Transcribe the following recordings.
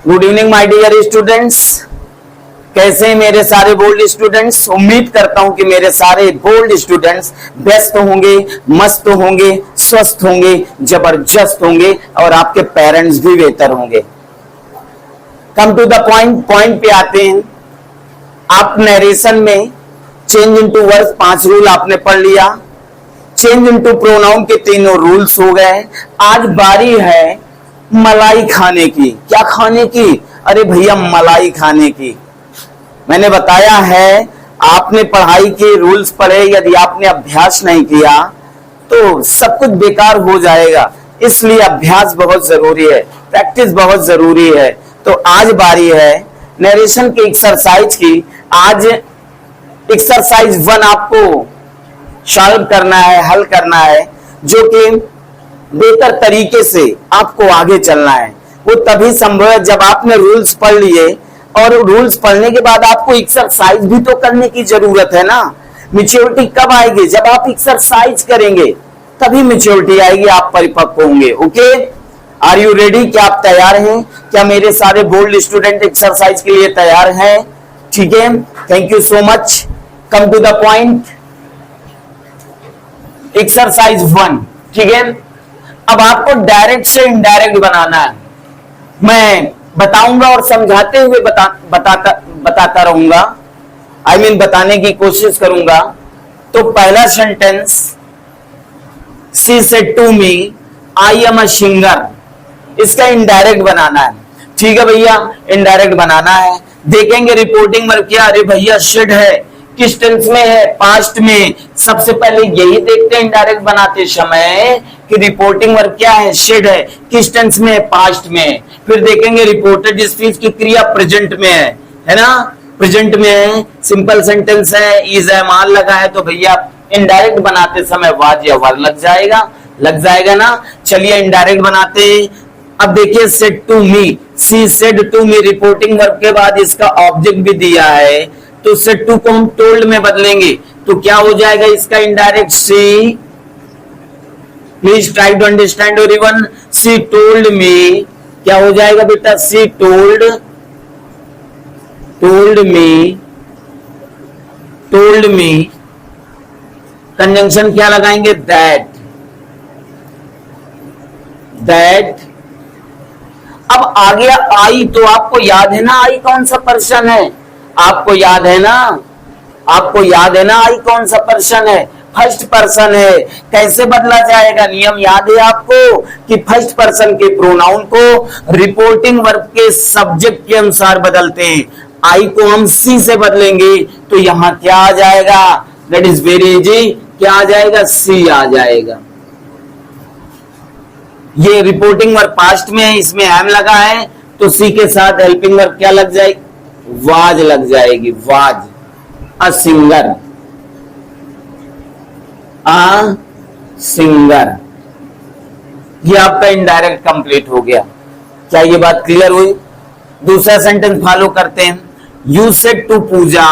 Good evening my dear students. कैसे हैं मेरे सारे बोल्ड स्टूडेंट्स। उम्मीद करता हूं कि मेरे सारे बोल्ड स्टूडेंट्स व्यस्त होंगे, मस्त होंगे, स्वस्थ होंगे, जबरदस्त होंगे और आपके पेरेंट्स भी बेहतर होंगे। कम टू द पॉइंट पे आते हैं। आप नरेशन में चेंज इनटू वर्ड्स 5 रूल आपने पढ़ लिया। चेंज इनटू प्रोनाउन के तीनों रूल्स हो गए। आज बारी है मलाई खाने की। क्या खाने की? अरे भैया मलाई खाने की। मैंने बताया है, आपने पढ़ाई के रूल्स पढ़े, यदि आपने अभ्यास नहीं किया तो सब कुछ बेकार हो जाएगा। इसलिए अभ्यास बहुत जरूरी है, प्रैक्टिस बहुत जरूरी है। तो आज बारी है नरेशन के एक्सरसाइज की। आज एक्सरसाइज 1 आपको सॉल्व करना है, हल करना है, जो कि बेहतर तरीके से आपको आगे चलना है। वो तभी संभव है जब आपने रूल्स पढ़ लिए, और रूल्स पढ़ने के बाद आपको एक्सरसाइज भी तो करने की जरूरत है ना। मैच्योरिटी कब आएगी? जब आप एक्सरसाइज करेंगे तभी मैच्योरिटी आएगी, आप परिपक्व होंगे। Okay, are you ready? क्या आप तैयार हैं? क्या मेरे सारे बोल्ड स्टूडेंट एक्सरसाइज के लिए तैयार हैं? ठीक है, thank you so much. Come to the point. Exercise 1, ठीक है। अब आपको डायरेक्ट से इनडायरेक्ट बनाना है। मैं बताऊंगा और समझाते हुए बताता रहूंगा। बताने की कोशिश करूंगा। तो पहला sentence, she said to me I am a singer. इसका इनडायरेक्ट बनाना है। ठीक है भैया, इनडायरेक्ट बनाना है। देखेंगे रिपोर्टिंग वर्ब क्या। अरे भैया शेड है, किस टेंस में है? पास्ट में। सबसे पहले यही देखते हैं इनडायरेक्ट बनाते समय कि रिपोर्टिंग वर्ब क्या है? शेड है, किस टेंस में है? पास्ट में। फिर देखेंगे रिपोर्टेड स्पीच की क्रिया प्रेजेंट में है ना? प्रेजेंट में है, सिंपल सेंटेंस है, इज है, मान लगा है, तो भैया इनडायरेक्ट बनाते समय वाज या वर लग जाएगा ना। चलिए इनडायरेक्ट बनाते हैं। अब देखिए said to me, she said to me, reporting verb के बाद इसका ऑब्जेक्ट भी दिया है, तो सेड टू को हम टोल्ड में बदलेंगे तो क्या हो जाएगा इसका indirect? See, please try to understand everyone. She told me, क्या हो जाएगा बेटा? सी टोल्ड मी। कंजंक्शन क्या लगाएंगे? दैट। अब आ गया आई, तो आपको याद है ना आई कौन सा पर्सन है? आपको याद है ना आई कौन सा पर्सन है? फर्स्ट पर्सन है। कैसे बदला जाएगा? नियम याद है आपको कि फर्स्ट पर्सन के प्रोनाउन को रिपोर्टिंग वर्ब के सब्जेक्ट के अनुसार बदलते हैं। आई को हम सी से बदलेंगे तो यहां क्या आ जाएगा? That is very easy. क्या आ जाएगा? सी आ जाएगा। ये रिपोर्टिंग वर्ब पास्ट में है, इसमें एम लगा है, तो सी के साथ हेल्पिंग वर्ब क्या लग जाएगी? वाज लग जाएगी। Was a singer. ये आपका इनडायरेक्ट कंप्लीट हो गया। क्या ये बात क्लियर हुई? दूसरा सेंटेंस फॉलो करते हैं। You said to Pooja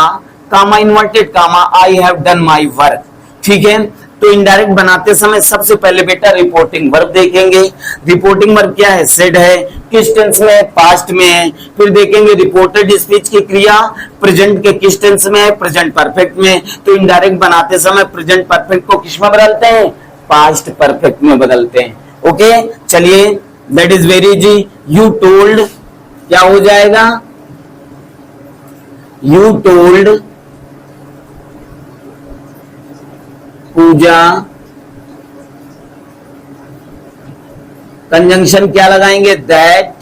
comma inverted comma I have done my work. ठीक है, तो इनडायरेक्ट बनाते समय सबसे पहले बेटा रिपोर्टिंग वर्ब देखेंगे। रिपोर्टिंग वर्ब क्या है? सेड है, किस टेंस में है? पास्ट में है। फिर देखेंगे रिपोर्टेड स्पीच की क्रिया प्रेजेंट के किस टेंस में है? प्रेजेंट परफेक्ट में। तो इनडायरेक्ट बनाते समय प्रेजेंट परफेक्ट को किस में बदलते हैं? पास्ट परफेक्ट में बदलते हैं। ओके, चलिए that is very easy. You told, क्या हो जाएगा? You told Puja. कंजंक्शन क्या लगाएंगे? दैट।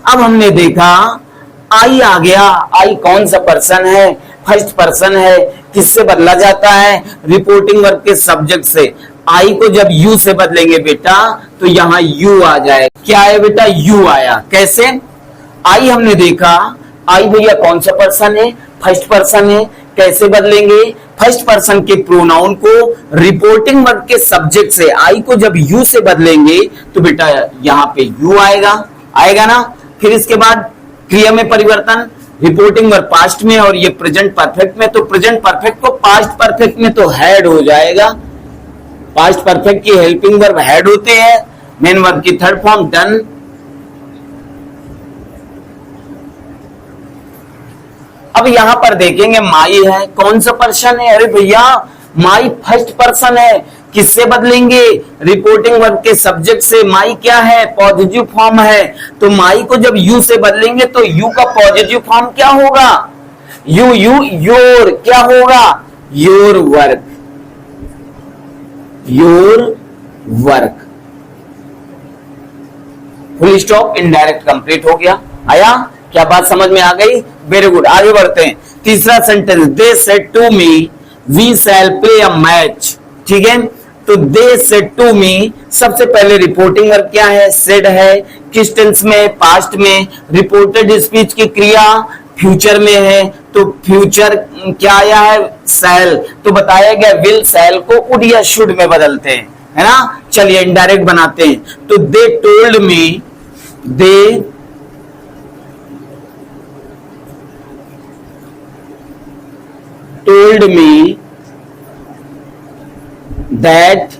अब हमने देखा आई आ गया। आई कौन सा पर्सन है? फर्स्ट पर्सन है। किससे बदला जाता है? रिपोर्टिंग वर्ब के सब्जेक्ट से। आई को जब यू से बदलेंगे बेटा तो यहां यू आ जाए। क्या है बेटा? यू आया। कैसे? आई हमने देखा, आई भैया कौन सा पर्सन है? फर्स्ट पर्सन है। कैसे बदलेंगे? फर्स्ट पर्सन के प्रोनाउन को रिपोर्टिंग वर्ब के सब्जेक्ट से, आई को जब यू से बदलेंगे तो बेटा यहां पे यू आएगा ना। फिर इसके बाद क्रिया में परिवर्तन, रिपोर्टिंग वर्ब पास्ट में और ये प्रेजेंट परफेक्ट में, तो प्रेजेंट परफेक्ट को पास्ट परफेक्ट में तो हेड हो जाएगा। पास्ट परफेक्ट की हेल्पिंग वर्ब हेड होते हैं। मेन वर्ब की थर्ड फॉर्म डन। अब यहां पर देखेंगे माई है, कौन सा पर्सन है? अरे भैया माई फर्स्ट पर्सन है, किससे बदलेंगे? रिपोर्टिंग वर्ब के सब्जेक्ट से। माई क्या है? पॉजिटिव फॉर्म है, तो माई को जब यू से बदलेंगे तो यू का पॉजिटिव फॉर्म क्या होगा? यू योर क्या होगा? Your work, your work. Full stop, indirect complete हो गया। आया? क्या बात समझ में आ गई? वेरी गुड, आगे बढ़ते हैं। तीसरा sentence, they said to me we shall play a match. ठीक है, तो दे सेड टू मी, सबसे पहले रिपोर्टिंग वर्ब क्या है? सेड है। किस टेंस में? पास्ट में। रिपोर्टेड स्पीच की क्रिया फ्यूचर में है, तो फ्यूचर क्या आया है? शैल। तो बताया गया विल शैल को वुड या शुड में बदलते हैं, है ना। चलिए इनडायरेक्ट बनाते हैं, तो दे told me, they told me that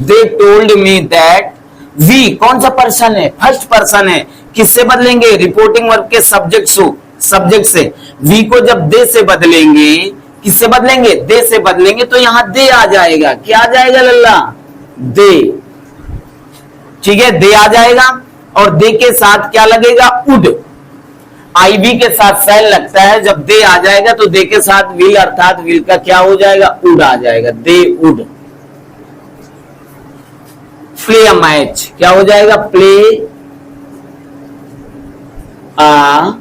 they told me that we कौन सा पर्सन है? फर्स्ट पर्सन है। किससे बदलेंगे? रिपोर्टिंग वर्ब के सब्जेक्ट से। वी को जब दे से बदलेंगे, किससे बदलेंगे? दे से बदलेंगे तो यहां दे आ जाएगा। क्या आ जाएगा लल्ला? दे। ठीक है, दे आ जाएगा, और दे के साथ क्या लगेगा? वुड। आईवी के साथ शैल लगता है, जब दे आ जाएगा तो दे के साथ विल, अर्थात विल का क्या हो जाएगा? वुड आ जाएगा। They would play a match, क्या हो जाएगा? Play a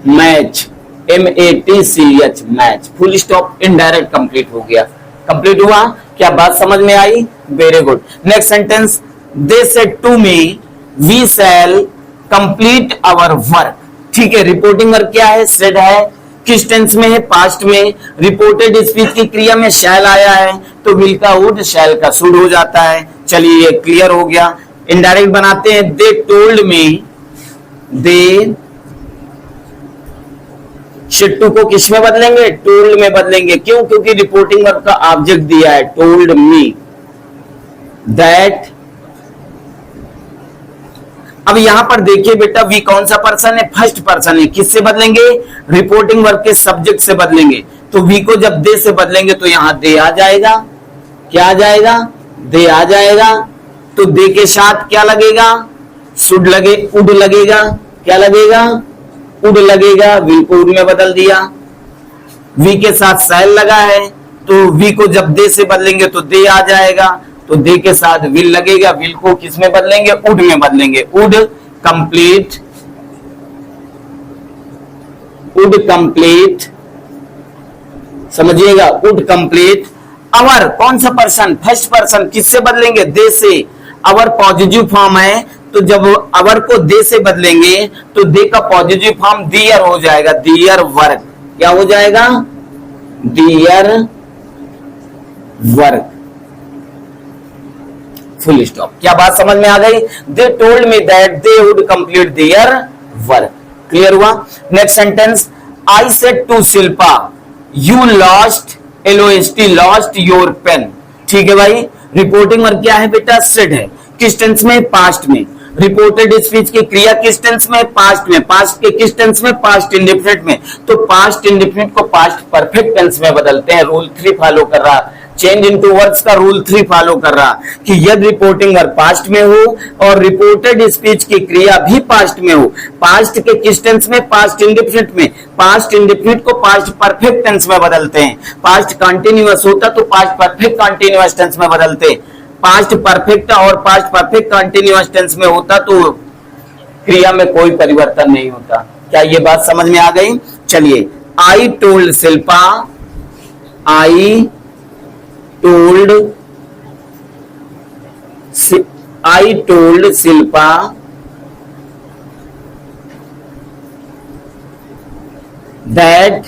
match, MATCH, match. Full stop, indirect complete हो गया। कंप्लीट हुआ? क्या बात समझ में आई? Very good. Next sentence, they said to me we shall complete our work. ठीक है, रिपोर्टिंग वर्क क्या है? सेड है। किस टेंस में है? पास्ट में। रिपोर्टेड स्पीच की क्रिया में शैल आया है, तो विल का वुड, शैल का शुड हो जाता है। चलिए ये क्लियर हो गया। इनडायरेक्ट बनाते हैं, दे टोल्ड मी, दे शिट्टू को किस में बदलेंगे? टोल्ड में बदलेंगे। क्यों? क्योंकि रिपोर्टिंग वर्ब का ऑब्जेक्ट दिया है, टोल्ड मी दैट। अब यहां पर देखिए बेटा, वी कौन सा पर्सन है? फर्स्ट पर्सन है। किससे बदलेंगे? रिपोर्टिंग वर्ब के सब्जेक्ट से बदलेंगे। तो वी को जब दे से बदलेंगे तो यहां दे आ जाएगा। क्या आ जाएगा? दे आ जाएगा। तो दे के साथ क्या लगेगा? शुड लगे, उड लगेगा। क्या लगेगा? उड लगेगा। वी को उड में बदल दिया। वी के साथ शैल लगा है, तो वी को जब दे से बदलेंगे तो दे आ जाएगा। तो दे के साथ विल लगेगा। विल को किस में बदलेंगे? वुड में बदलेंगे। वुड कंप्लीट, वुड कंप्लीट, समझिएगा, वुड कंप्लीट अवर। कौन सा पर्सन? First person. किससे बदलेंगे? दे से। अवर पॉजिटिव फॉर्म है, तो जब अवर को दे से बदलेंगे तो दे का पॉजिटिव फॉर्म दियर हो जाएगा। Their work. क्या हो जाएगा? Their work. Full stop. क्या बात समझ में आ गई? They told me that they would complete their work. Clear हुआ? Next sentence, I said to Shilpa you lost, LOST, lost your pen. ठीक है भाई, रिपोर्टिंग वर्ब क्या है बेटा? सेड है। किस टेंस में? पास्ट में। रिपोर्टेड स्पीच की क्रिया किस टेंस में? पास्ट में। पास्ट के किस टेंस में? पास्ट इंडेफिनिट में। तो पास्ट इंडेफिनिट को पास्ट परफेक्ट टेंस में बदलते हैं। रूल 3 फॉलो कर रहा, चेंज इनटू वर्ड्स का रूल 3 फॉलो कर रहा कि यदि रिपोर्टिंग वर्ब पास्ट में हो और रिपोर्टेड स्पीच की क्रिया भी पास्ट में हो। पास्ट के किस टेंस में? पास्ट इंडेफिनिट में। पास्ट इंडेफिनिट को पास्ट परफेक्ट टेंस में बदलते हैं। पास्ट कंटिन्यूअस होता तो पास्ट परफेक्ट कंटिन्यूअस टेंस में बदलते। पास्ट परफेक्ट और पास्ट परफेक्ट कंटिन्यूअस टेंस में होता तो क्रिया में कोई परिवर्तन नहीं होता। क्या ये बात समझ में आ गई? चलिए, I told Shilpa, I told Shilpa that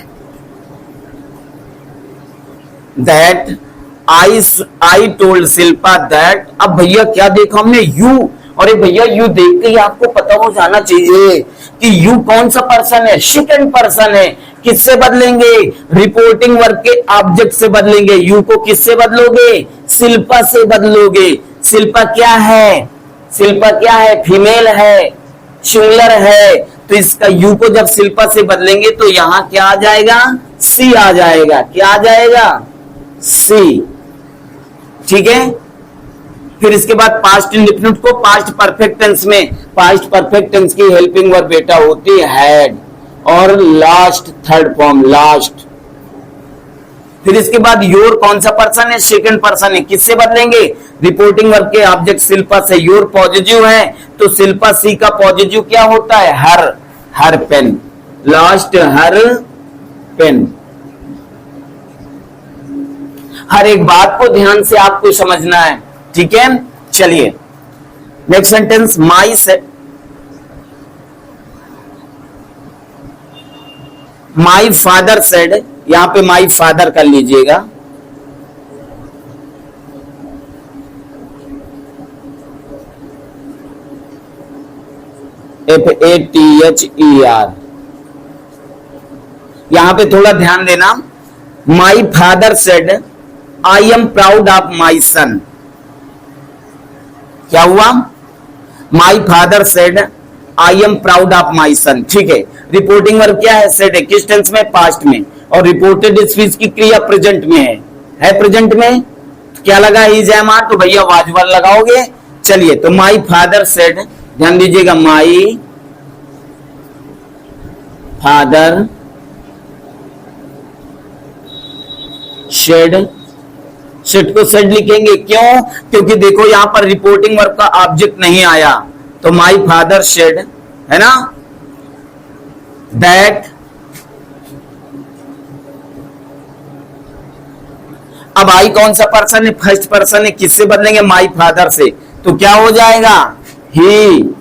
I told Shilpa that। अब भैया क्या देखा हमने? यू। और भैया यू देख के ही आपको पता हो जाना चाहिए कि यू कौन सा पर्सन है? सेकंड पर्सन है। किससे बदलेंगे? रिपोर्टिंग वर्ब के ऑब्जेक्ट से बदलेंगे। यू को किससे बदलोगे? शिल्पा से बदलोगे। शिल्पा क्या है? शिल्पा क्या है? फीमेल है। सिंगुलर है, तो इसका यू को जब शिल्पा से बदलेंगे तो यहां क्या आ जाएगा, सी आ जाएगा। क्या आ जाएगा, सी। ठीक है, फिर इसके बाद पास्ट इंडेफिनिट को पास्ट परफेक्ट टेंस में, पास्ट परफेक्ट टेंस की हेल्पिंग वर्ब बेटा होती है हैड, और लास्ट थर्ड फॉर्म लास्ट। फिर इसके बाद योर कौन सा पर्सन है, सेकंड पर्सन है, किससे बदलेंगे, रिपोर्टिंग वर्ब के ऑब्जेक्ट शिल्पा से। योर पॉजिटिव है तो शिल्पा सी का पॉजिटिव क्या होता है, हर, हर पेन, लास्ट हर पेन। हर एक बात को ध्यान से आपको समझना है, ठीक है। चलिए नेक्स्ट सेंटेंस, माई सेड, माई फादर सेड, यहां पे माई फादर कर लीजिएगा। FATHER, यहां पे थोड़ा ध्यान देना। My father said I am proud of my son. क्या हुआ, my father said I am proud of my son. ठीक है, रिपोर्टिंग वर्ब क्या है, सेड है, किस टेंस में, पास्ट में, और रिपोर्टेड स्पीच की क्रिया प्रेजेंट में है प्रेजेंट में। क्या लगा, इज एम आर, तो भैया वाजवर लगाओगे। चलिए, तो माई फादर सेड, ध्यान दीजिएगा, माई फादर शेड, सेट को सेड लिखेंगे, क्यों, क्योंकि देखो यहां पर रिपोर्टिंग वर्ब का ऑब्जेक्ट नहीं आया, तो माई फादर शेड है ना, दैट। अब आई कौन सा पर्सन है, फर्स्ट पर्सन है, किससे बदलेंगे, माई फादर से, तो क्या हो जाएगा, ही।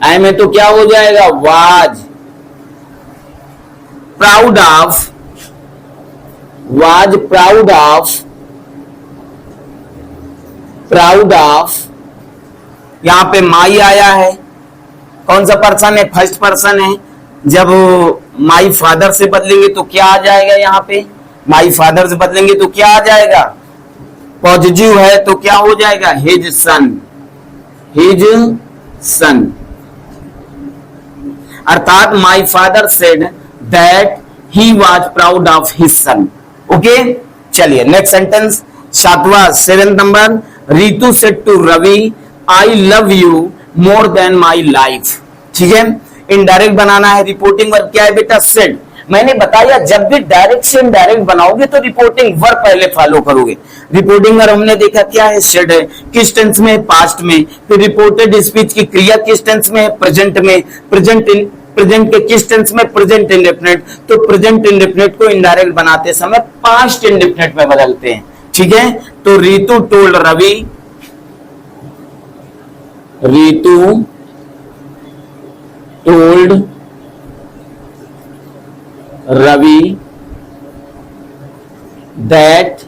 आई में तो क्या हो जाएगा, was proud of, was proud of, proud of, यहां पे माई आया है, कौन सा पर्सन है, फर्स्ट पर्सन है। जब माई फादर से बदलेंगे तो क्या आ जाएगा, यहां पे माई फादर से बदलेंगे तो क्या आ जाएगा, पॉजिटिव है तो क्या हो जाएगा, हिज सन, हिज सन। अर्थात my father said that he was proud of his son. Okay, चलिए नेक्स्ट सेंटेंस, सातवां, 7 number, Ritu said to Ravi I love you more than my life. ठीक है, इनडायरेक्ट बनाना है, रिपोर्टिंग वर्ब क्या है बेटा, सेड। मैंने बताया जब भी डायरेक्ट से इनडायरेक्ट बनाओगे तो रिपोर्टिंग वर्ब पहले फॉलो करोगे। रिपोर्टिंग वर्ब हमने देखा क्या है, सेड है, किस टेंस में, पास्ट में। फिर रिपोर्टेड स्पीच की क्रिया किस टेंस में, प्रेजेंट में। प्रेजेंट के किस टेंस में, प्रेजेंट इंडेफिनिट। तो प्रेजेंट इंडेफिनिट को इनडायरेक्ट बनाते समय पास्ट इंडेफिनिट में बदलते हैं। ठीक है, तो Ritu told Ravi, Ritu told Ravi that.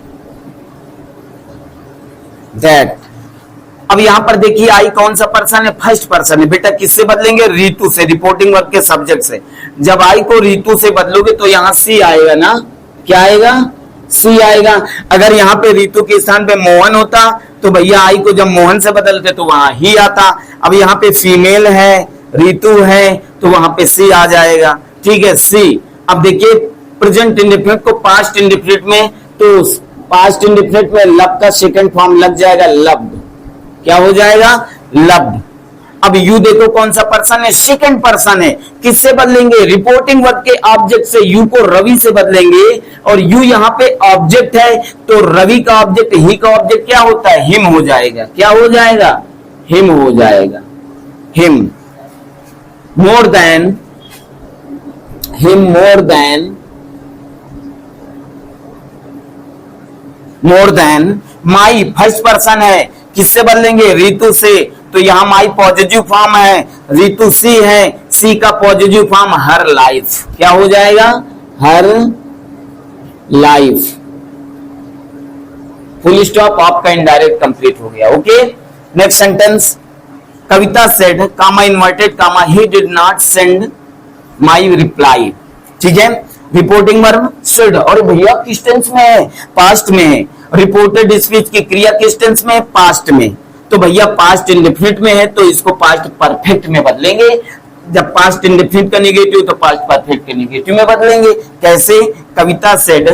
अब यहां पर देखिए आई कौन सा पर्सन है, फर्स्ट पर्सन है बेटा, किससे बदलेंगे, रितु से, रिपोर्टिंग वर्ब के सब्जेक्ट से। जब आई को रितु से बदलोगे तो यहां सी आएगा ना, क्या आएगा, सी आएगा। अगर यहाँ पे रितु के स्थान पे मोहन होता तो भैया आई को जब मोहन से बदलते तो वहां ही आता। अब यहाँ पे फीमेल है, रितु है, तो वहां पे सी आ जाएगा। ठीक है, सी। अब देखिए प्रेजेंट इंडेफिनिट को पास्ट इंडेफिनिट में, तो पास्ट इंडेफिनिट में लब का सेकंड फॉर्म लग जाएगा, लव्ड। क्या हो जाएगा, लव्ड। अब यू देखो कौन सा पर्सन है, सेकंड पर्सन है, किससे बदलेंगे, रिपोर्टिंग वर्ब के ऑब्जेक्ट से। यू को रवि से बदलेंगे, और यू यहाँ पे ऑब्जेक्ट है, तो रवि का ऑब्जेक्ट, ही का ऑब्जेक्ट क्या होता है, हिम हो जाएगा। क्या हो जाएगा, हिम हो जाएगा, him. More than, him more than, more than. My first person है, किससे बदलेंगे, रितु से, तो यहां माई पॉजिटिव फॉर्म है, रितु सी है, सी का पॉजिटिव फॉर्म हर लाइफ। क्या हो जाएगा, हर लाइफ। फुल स्टॉप, आपका इनडायरेक्ट कंप्लीट हो गया। Okay, next sentence, Kavita said comma inverted comma he did not send my reply. ठीक है, रिपोर्टिंग वर्ब सेड, और भैया किस टेंस में है, पास्ट में है। रिपोर्टेड स्पीच की क्रिया किस टेंस में, पास्ट में। तो भैया पास्ट इंडेफिनिट में है तो इसको पास्ट परफेक्ट में बदलेंगे। जब पास्ट इंडेफिनिट का नेगेटिव तो पास्ट परफेक्ट के नेगेटिव में बदलेंगे। कैसे? कविता सेड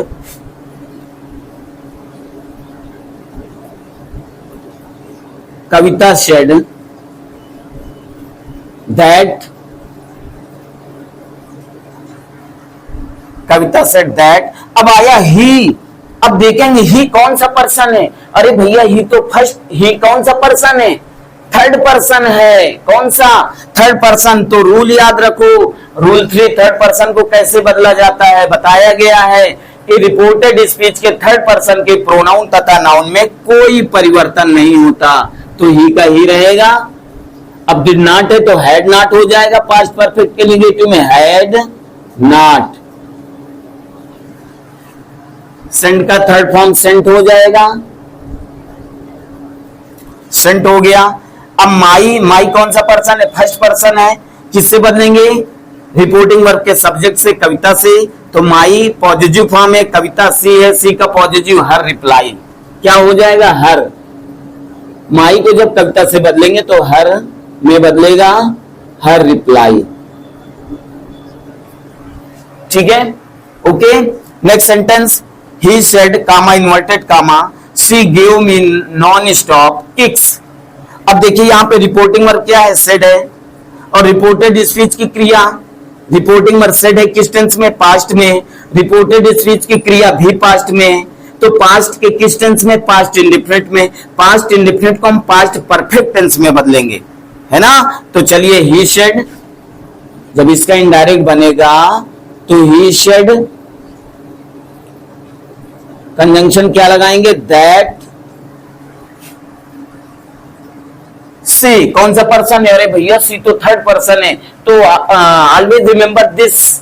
दैट अब आया ही। अब देखेंगे ही कौन सा पर्सन है। अरे भैया ही तो फर्स्ट, ही कौन सा पर्सन है? थर्ड पर्सन है। कौन सा? Third person. तो रूल याद रखो, रूल 3 थर्ड पर्सन को कैसे बदला जाता है बताया गया है कि रिपोर्टेड स्पीच के थर्ड पर्सन के प्रोनाउन तथा नाउन में कोई परिवर्तन नहीं होता। तो ही का ही रहेगा। अब डिड नॉट है तो हैड नॉट हो जाएगा पास्ट परफेक्ट के नेगेटिव में, हैड नॉट। सेंट का थर्ड फॉर्म सेंट हो जाएगा, सेंट हो गया। अब माई, माई कौन सा पर्सन है? फर्स्ट पर्सन है। किससे बदलेंगे? रिपोर्टिंग वर्ब के सब्जेक्ट से, कविता से। तो माई पॉजिटिव फॉर्म है, कविता सी है, सी का पॉजिटिव हर रिप्लाई क्या हो जाएगा? हर। माई को जब कविता से बदलेंगे तो हर में बदलेगा हर रिप्लाई। ठीक है, okay. Next sentence, he said comma inverted comma she give me non stop kicks. अब देखिए यहां पे रिपोर्टिंग वर्ब क्या है? सेड है। और रिपोर्टेड स्पीच की क्रिया, रिपोर्टिंग वर्ब सेड है किस टेंस में? पास्ट में। रिपोर्टेड स्पीच की क्रिया भी पास्ट में। तो पास्ट के किस टेंस में? पास्ट इंडेफिनिट में। पास्ट इंडेफिनिट को हम पास्ट परफेक्ट टेंस में बदलेंगे, है ना। तो चलिए ही सेड, जब इसका इनडायरेक्ट बनेगा तो ही सेड, कंजंक्शन क्या लगाएंगे? दैट सी कौन सा पर्सन है? अरे भैया सी तो थर्ड पर्सन है। तो ऑलवेज रिमेंबर दिस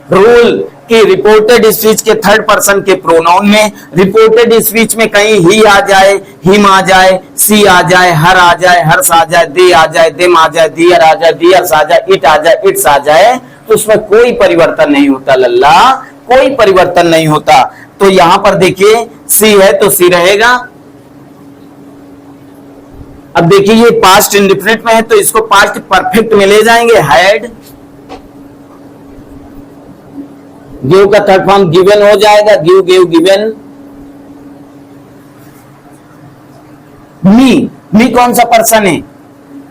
रूल कि रिपोर्टेड स्पीच के थर्ड पर्सन के प्रोनाउन में, रिपोर्टेड स्पीच में कहीं ही आ जाए, हिम आ जाए, सी आ जाए, हर आ जाए, हर्ष आ जाए, दे आ जाए, देम आ जाए, दियर आ जाए, दियर्स आ जाए, इट आ जाए, इट्स आ जाए, तो उसमें कोई परिवर्तन नहीं होता लल्ला, कोई परिवर्तन नहीं होता। तो यहां पर देखिए सी है तो सी रहेगा। अब देखिए ये पास्ट इंडेफिनिट में है तो इसको पास्ट परफेक्ट में ले जाएंगे, हैड। गिव का थर्ड फॉर्म गिवन हो जाएगा, गिव, गिव, गिवन। मी कौन सा पर्सन है?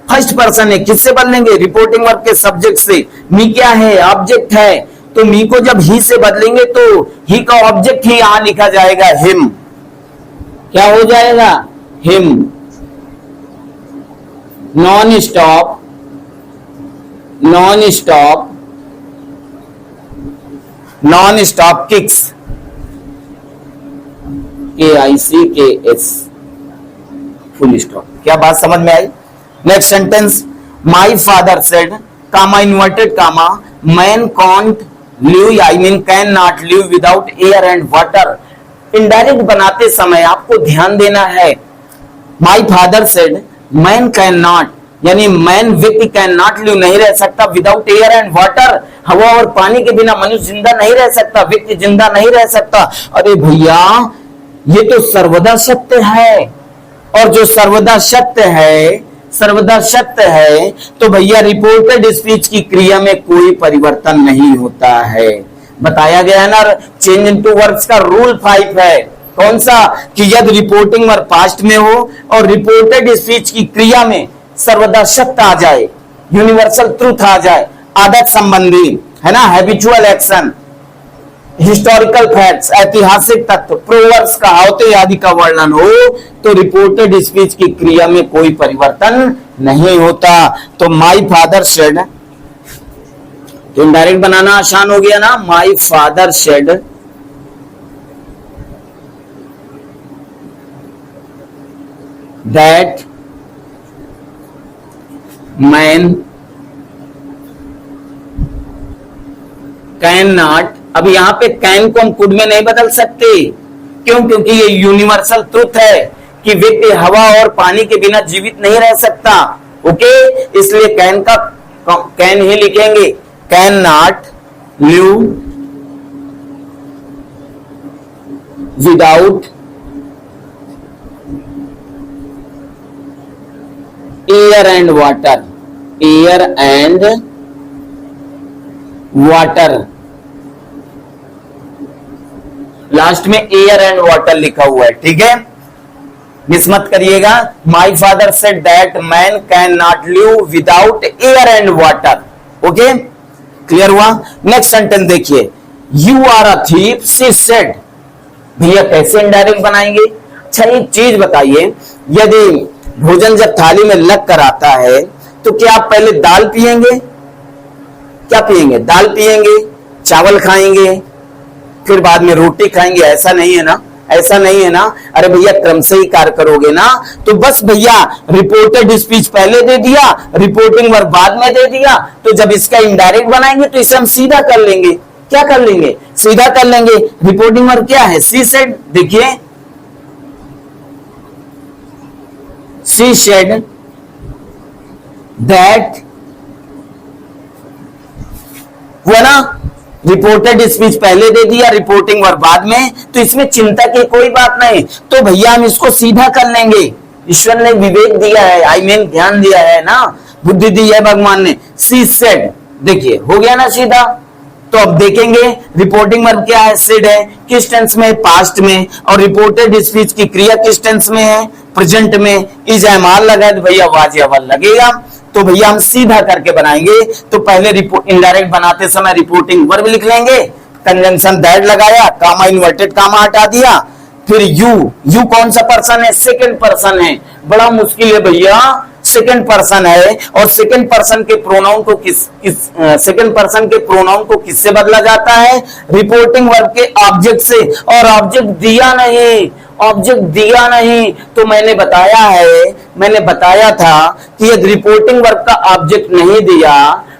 फर्स्ट पर्सन है। किससे बदलेंगे? रिपोर्टिंग वर्ब के सब्जेक्ट से। मी क्या है? ऑब्जेक्ट है। तो मी को जब ही से बदलेंगे तो ही का ऑब्जेक्ट ही यहां लिखा जाएगा, हिम। क्या हो जाएगा? Him. Non stop, non stop, non stop kicks, KICKS, full stop. क्या बात समझ में आई? Next sentence, my father said comma inverted comma man can't live, I mean can not live without air and water. Indirect बनाते समय आपको ध्यान देना है। My father said man can not, यानी मैन व्यक्ति कैन नॉट लिव नहीं रह सकता विदाउट एयर एंड वाटर, हवा और पानी के बिना मनुष्य जिंदा नहीं रह सकता, व्यक्ति जिंदा नहीं रह सकता। अरे भैया ये तो सर्वदा सत्य है, और जो सर्वदा सत्य है, सर्वदा सत्य है, तो भैया रिपोर्टेड स्पीच की क्रिया में कोई परिवर्तन नहीं होता है। बताया गया है ना, चेंज इनटू वर्ब्स का रूल 5 है। कौन सा? कि यदि रिपोर्टिंग वर्ब पास्ट में हो और रिपोर्टेड स्पीच की क्रिया में सर्वदा सत्य आ जाए, यूनिवर्सल ट्रूथ आ जाए, आदत संबंधी, है ना, हैबिचुअल एक्शन, हिस्टोरिकल फैक्ट्स, ऐतिहासिक तत्व, प्रोवर्ब्स, कहावतें आदि का वर्णन हो, तो रिपोर्टेड स्पीच की क्रिया में कोई परिवर्तन नहीं होता। तो माई फादर सेड, तो इनडायरेक्ट बनाना आसान हो गया ना। माई father said that man can not. अब यहां पे कैन को हम कुड में नहीं बदल सकते। क्यों? क्योंकि ये यूनिवर्सल ट्रुथ है कि व्यक्ति हवा और पानी के बिना जीवित नहीं रह सकता। ओके, इसलिए कैन का कैन ही लिखेंगे, can not live without air and water, air and water, last में एयर एंड वाटर लिखा हुआ है, ठीक है, मिस मत करिएगा। My father said that man can not live without air and water. Okay, clear हुआ। नेक्स्ट सेंटेंस देखिए, you are a thief she said. भैया कैसे इनडायरेक्ट बनाएंगे? अच्छा एक चीज बताइए, यदि भोजन जब थाली में लग कर आता है तो क्या आप पहले दाल पिएंगे? क्या पिएंगे? दाल पिएंगे, चावल खाएंगे, फिर बाद में रोटी खाएंगे? ऐसा नहीं है ना, ऐसा नहीं है ना। अरे भैया क्रम से ही कार्य करोगे ना। तो बस भैया रिपोर्टेड स्पीच पहले दे दिया, रिपोर्टिंग वर्ब बाद में दे दिया, तो जब इसका इनडायरेक्ट बनाएंगे तो इसे हम सीधा कर लेंगे। क्या कर लेंगे? सीधा कर लेंगे। रिपोर्टिंग वर्ब क्या है? She said. देखिए, शी सेड दैट, हुआ ना। रिपोर्टेड स्पीच पहले दे दिया, रिपोर्टिंग वर्ब बाद में, तो इसमें चिंता की कोई बात नहीं। तो भैया हम इसको सीधा कर लेंगे। ईश्वर ने विवेक दिया है, आई मीन ध्यान दिया है ना, बुद्धि दी है भगवान ने। शी सेड, देखिए हो गया ना सीधा। तो अब देखेंगे रिपोर्टिंग वर्ब क्या है? सेड है। किस टेंस में? पास्ट में। और रिपोर्टेड स्पीच की क्रिया किस टेंस में है? प्रेजेंट में। इज एमाल लगा तो भैया वाज अवल लगेगा। तो भैया हम सीधा करके बनाएंगे। तो पहले इनडायरेक्ट बनाते समय रिपोर्टिंग वर्ब लिख लेंगे, कंजंक्शन दैट लगाया, कामा इन्वर्टेड कामा हटा दिया, फिर यू कौन सा पर्सन है? सेकंड पर्सन है। बड़ा मुश्किल है भैया, सेकंड पर्सन है और सेकंड पर्सन के प्रोनाउन को सेकंड पर्सन के प्रोनाउन को किससे बदला जाता है? रिपोर्टिंग वर्ब के ऑब्जेक्ट से। और ऑब्जेक्ट दिया नहीं, ऑब्जेक्ट दिया नहीं। तो मैंने बताया था कि यदि रिपोर्टिंग वर्ब का ऑब्जेक्ट नहीं दिया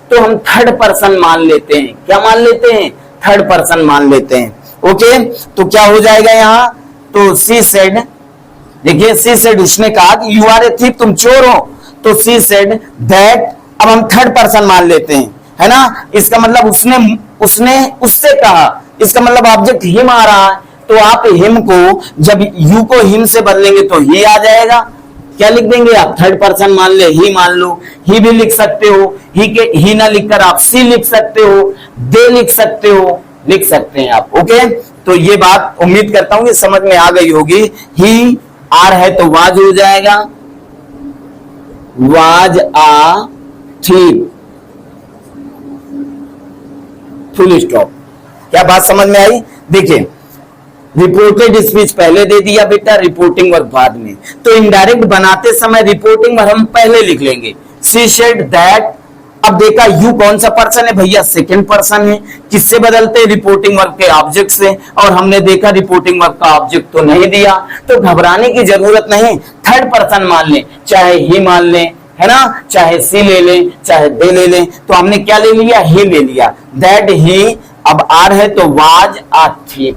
तो हम थर्ड पर्सन मान लेते हैं। क्या मान लेते हैं? थर्ड पर्सन मान लेते हैं। ओके, तो क्या हो जाएगा यहां? तो शी सेड, देखिए शी सेड, उसने कहा कि यू आर ए थीफ, तुम चोर हो। तो शी सेड दैट, अब हम थर्ड पर्सन मान लेते हैं, है ना। इसका मतलब उसने उससे कहा, इसका मतलब ऑब्जेक्ट हिम आ रहा है। तो आप हिम को, जब यू को हिम से बदलेंगे तो ही आ जाएगा। क्या लिख देंगे आप? थर्ड पर्सन मान ले, ही मान लो। ही भी लिख सकते हो, ही ना लिखकर आप सी लिख सकते हो, दे लिख सकते हो, लिख सकते हैं आप। ओके, तो ये बात उम्मीद करता हूं कि समझ में आ गई होगी। ही आर है तो वाज हो जाएगा, was a thief, full stop. क्या बात समझ में आई? देखिए रिपोर्टेड स्पीच पहले दे दिया बेटा, रिपोर्टिंग वर्ब बाद में। तो इनडायरेक्ट बनाते समय रिपोर्टिंग वर्ब हम पहले लिख लेंगे। शी सेड दैट, अब देखा यू कौन सा पर्सन है भैया? सेकंड पर्सन है। किससे बदलते हैं? रिपोर्टिंग वर्ब के ऑब्जेक्ट से। और हमने देखा रिपोर्टिंग वर्ब का ऑब्जेक्ट तो नहीं दिया, तो घबराने की जरूरत नहीं। थर्ड पर्सन मान ले, चाहे ही मान ले, है ना, चाहे सी ले ले, चाहे दे ले ले। तो हमने क्या ले लिया? ही ले लिया। दैट ही, अब आर है तो वाज आ थीफ।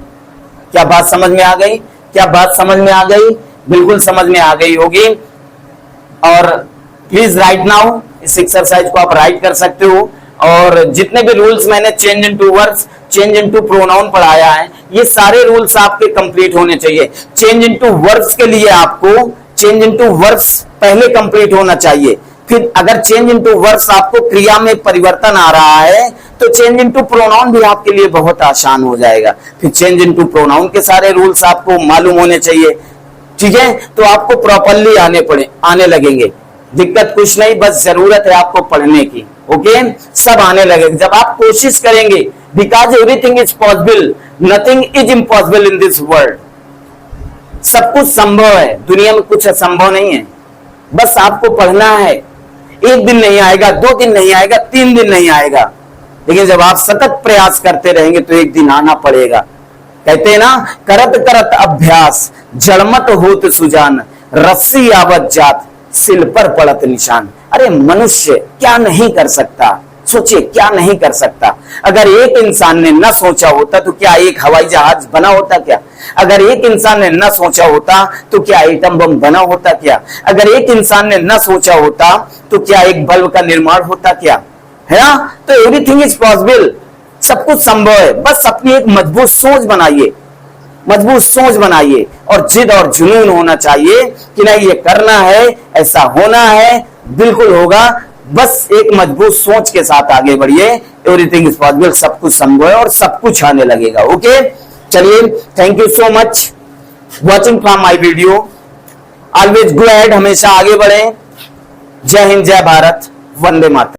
क्या बात समझ में आ गई? क्या बात समझ में आ गई? बिल्कुल समझ में आ गई होगी। और प्लीज राइट नाउ, इस एक्सरसाइज को आप राइट कर सकते हो। और जितने भी रूल्स मैंने change into verbs, change into pronoun पढ़ाया है, ये सारे रूल्स आपके कंप्लीट होने चाहिए। चेंज इनटू वर्ब्स के लिए आपको चेंज इनटू वर्ब्स पहले कंप्लीट होना चाहिए। फिर अगर चेंज इनटू वर्ब्स आपको क्रिया में परिवर्तन आ रहा है तो चेंज इनटू प्रोनाउन भी आपके लिए बहुत आसान हो जाएगा। फिर चेंज इनटू प्रोनाउन के सारे रूल्स आपको मालूम होने चाहिए, ठीक है। तो आपको प्रॉपर्ली आने लगेंगे। दिक्कत कुछ नहीं, बस जरूरत है आपको पढ़ने की। ओके, सब आने लगेगा जब आप कोशिश करेंगे। Because everything is possible, nothing is impossible in this world. सब कुछ संभव है, दुनिया में कुछ असंभव नहीं है। बस आपको पढ़ना है। एक दिन नहीं आएगा, 2 दिन नहीं आएगा, 3 दिन नहीं आएगा, लेकिन जब आप सतत प्रयास करते रहेंगे तो एक दिन आना पड़ेगा। कहते हैं ना, करत करत अभ्यास जड़मत होत सुजान, रस्सी आवत जात सिल पर पड़त निशान। अरे मनुष्य क्या नहीं कर सकता? सोचिए, क्या नहीं कर सकता? अगर एक इंसान ने न सोचा होता तो क्या एक हवाई जहाज बना होता क्या? अगर एक इंसान ने न सोचा होता तो क्या एटम बम बना होता क्या? अगर एक इंसान ने न सोचा होता तो क्या एक बल्ब का निर्माण होता क्या? है ना। तो एवरीथिंग इज पॉसिबल, सब कुछ संभव है। बस अपनी एक मजबूत सोच बनाइए, मजबूत सोच बनाइए और जिद और जुनून होना चाहिए कि नहीं ये करना है, ऐसा होना है, बिल्कुल होगा। बस एक मजबूत सोच के साथ आगे बढ़िए, एवरीथिंग इज पॉसिबल, सब कुछ संभव है और सब कुछ आने लगेगा। ओके, चलिए, thank you so much watching from my video. Always go ahead, हमेशा आगे बढ़े। जय हिंद, जय भारत, वंदे मातरम।